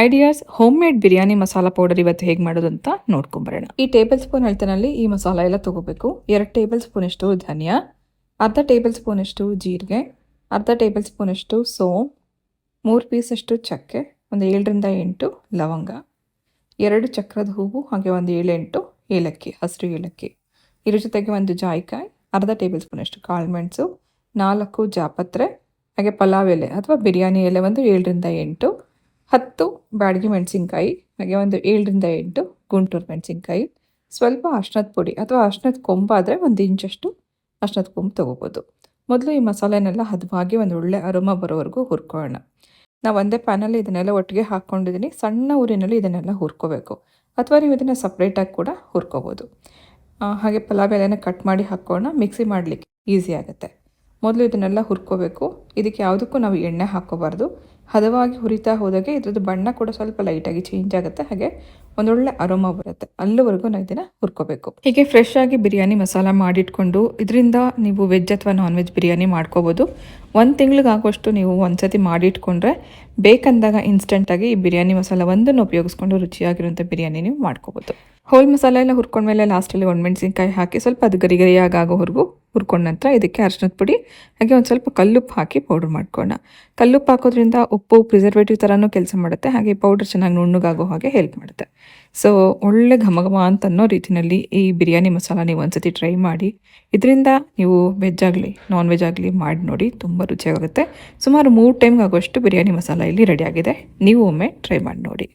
Ideas home made biryani masala powder ಇವತ್ತು ಹೇಗೆ ಮಾಡೋದು ಅಂತ ನೋಡ್ಕೊಂಬರೋಣ. ಈ ಟೇಬಲ್ ಸ್ಪೂನ್ ಅಳತೆನಲ್ಲಿ ಈ ಮಸಾಲ ಎಲ್ಲ ತಗೋಬೇಕು. 2 ಟೇಬಲ್ ಸ್ಪೂನಷ್ಟು ಧನಿಯಾ, ಅರ್ಧ ಟೇಬಲ್ ಸ್ಪೂನಷ್ಟು ಜೀರಿಗೆ, ಅರ್ಧ ಟೇಬಲ್ ಸ್ಪೂನಷ್ಟು ಸೋಂಪು, 3 ಪೀಸಷ್ಟು ಚಕ್ಕೆ, ಒಂದು 7ರಿಂದ 8 ಲವಂಗ, 2 ಚಕ್ರದ ಹೂವು, ಹಾಗೆ ಒಂದು 7-8 ಏಲಕ್ಕಿ, ಹಸಿರು ಏಲಕ್ಕಿ. ಇದ್ರ ಜೊತೆಗೆ ಒಂದು ಜಾಯಿಕಾಯಿ, ಅರ್ಧ ಟೇಬಲ್ ಸ್ಪೂನಷ್ಟು ಕಾಳುಮೆಣಸು, 4 ಜಾಪತ್ರೆ, ಹಾಗೆ ಪಲಾವ್ ಎಲೆ ಅಥವಾ ಬಿರಿಯಾನಿ ಎಲೆ ಒಂದು 7ರಿಂದ 8, 10 ಬ್ಯಾಡಗಿ ಮೆಣಸಿನ್ಕಾಯಿ, ಹಾಗೆ ಒಂದು 7ರಿಂದ 8 ಗುಂಟೂರು ಮೆಣಸಿನ್ಕಾಯಿ, ಸ್ವಲ್ಪ ಅರ್ಶಿನದ ಪುಡಿ ಅಥವಾ ಅರ್ಶಿನದ ಕೊಂಬಾದರೆ 1 ಇಂಚಷ್ಟು ಅರ್ಶಿನದ ಕೊಂಬು ತೊಗೋಬೋದು. ಮೊದಲು ಈ ಮಸಾಲೆನೆಲ್ಲ ಹದವಾಗಿ ಒಂದು ಒಳ್ಳೆ ಅರೋಮಾ ಬರೋವರೆಗೂ ಹುರ್ಕೊಳ್ಳೋಣ. ನಾವು ಒಂದೇ ಪ್ಯಾನಲ್ಲಿ ಇದನ್ನೆಲ್ಲ ಒಟ್ಟಿಗೆ ಹಾಕ್ಕೊಂಡಿದ್ದೀನಿ. ಸಣ್ಣ ಊರಿನಲ್ಲಿ ಇದನ್ನೆಲ್ಲ ಹುರ್ಕೋಬೇಕು, ಅಥವಾ ನೀವು ಇದನ್ನು ಸಪ್ರೇಟಾಗಿ ಕೂಡ ಹುರ್ಕೋಬೋದು. ಹಾಗೆ ಪಲಾವ್ ಎಲೆನ ಕಟ್ ಮಾಡಿ ಹಾಕ್ಕೊಳ್ಳೋಣ. ಮಿಕ್ಸಿ ಮಾಡಲಿಕ್ಕೆ ಈಸಿ ಆಗುತ್ತೆ. ಮೊದಲು ಇದನ್ನೆಲ್ಲ ಹುರ್ಕೋಬೇಕು. ಇದಕ್ಕೆ ಯಾವುದಕ್ಕೂ ನಾವು ಎಣ್ಣೆ ಹಾಕ್ಕೋಬಾರ್ದು. ಹದವಾಗಿ ಹುರಿತಾ ಹೋದಾಗೆ ಇದ್ರದ್ದು ಬಣ್ಣ ಕೂಡ ಸ್ವಲ್ಪ ಲೈಟಾಗಿ ಚೇಂಜ್ ಆಗುತ್ತೆ, ಹಾಗೆ ಒಂದೊಳ್ಳೆ ಅರೋಮಾ ಬರುತ್ತೆ. ಅಲ್ಲಿವರೆಗೂ ನಾವು ಇದನ್ನು ಹುರ್ಕೋಬೇಕು. ಹೀಗೆ ಫ್ರೆಶ್ ಆಗಿ ಬಿರಿಯಾನಿ ಮಸಾಲ ಮಾಡಿಟ್ಕೊಂಡು ಇದರಿಂದ ನೀವು ವೆಜ್ ಅಥವಾ ನಾನ್ ವೆಜ್ ಬಿರಿಯಾನಿ ಮಾಡ್ಕೋಬೋದು. 1 ತಿಂಗಳಿಗಾಗುವಷ್ಟು ನೀವು ಒಂದ್ಸತಿ ಮಾಡಿಟ್ಕೊಂಡ್ರೆ ಬೇಕಂದಾಗ ಇನ್ಸ್ಟೆಂಟಾಗಿ ಈ ಬಿರಿಯಾನಿ ಮಸಾಲ ಒಂದನ್ನು ಉಪಯೋಗಿಸ್ಕೊಂಡು ರುಚಿಯಾಗಿರುವಂಥ ಬಿರಿಯಾನಿ ನೀವು ಮಾಡ್ಕೋಬೋದು. ಹೋಲ್ ಮಸಾಲೆ ಎಲ್ಲ ಹುರ್ಕೊಂಡ್ಮೇಲೆ ಲಾಸ್ಟಲ್ಲಿ ಒಣಮೆಣಸಿನ್ಕಾಯಿ ಹಾಕಿ ಸ್ವಲ್ಪ ಅದು ಗರಿ ಗರಿಯಾಗಿ ಆಗೋವರೆಗೂ ಹುರ್ಕೊಂಡ ನಂತರ ಇದಕ್ಕೆ ಅರಿಶಿನದ ಪುಡಿ ಹಾಗೆ ಒಂದು ಸ್ವಲ್ಪ ಕಲ್ಲುಪ್ಪು ಹಾಕಿ ಪೌಡ್ರ್ ಮಾಡ್ಕೊಳ್ಳೋಣ. ಕಲ್ಲುಪ್ಪು ಹಾಕೋದ್ರಿಂದ ಉಪ್ಪು ಪ್ರಿಸರ್ವೇಟಿವ್ ಥರನೂ ಕೆಲಸ ಮಾಡುತ್ತೆ, ಹಾಗೆ ಪೌಡ್ರ್ ಚೆನ್ನಾಗಿ ನುಣ್ಣಗಾಗೋ ಹಾಗೆ ಹೆಲ್ಪ್ ಮಾಡುತ್ತೆ. ಸೊ ಒಳ್ಳೆ ಘಮ ಘಮ ಅಂತ ಅನ್ನೋ ರೀತಿಯಲ್ಲಿ ಈ ಬಿರಿಯಾನಿ ಮಸಾಲ ನೀವು ಒಂದ್ಸತಿ ಟ್ರೈ ಮಾಡಿ. ಇದರಿಂದ ನೀವು ವೆಜ್ ಆಗಲಿ ನಾನ್ ವೆಜ್ ಆಗಲಿ ಮಾಡಿ ನೋಡಿ, ತುಂಬ ರುಚಿಯಾಗುತ್ತೆ. ಸುಮಾರು 3 ಟೈಮ್ಗೆ ಆಗೋಷ್ಟು ಬಿರಿಯಾನಿ ಮಸಾಲ ಇಲ್ಲಿ ರೆಡಿಯಾಗಿದೆ. ನೀವು ಒಮ್ಮೆ ಟ್ರೈ ಮಾಡಿ ನೋಡಿ.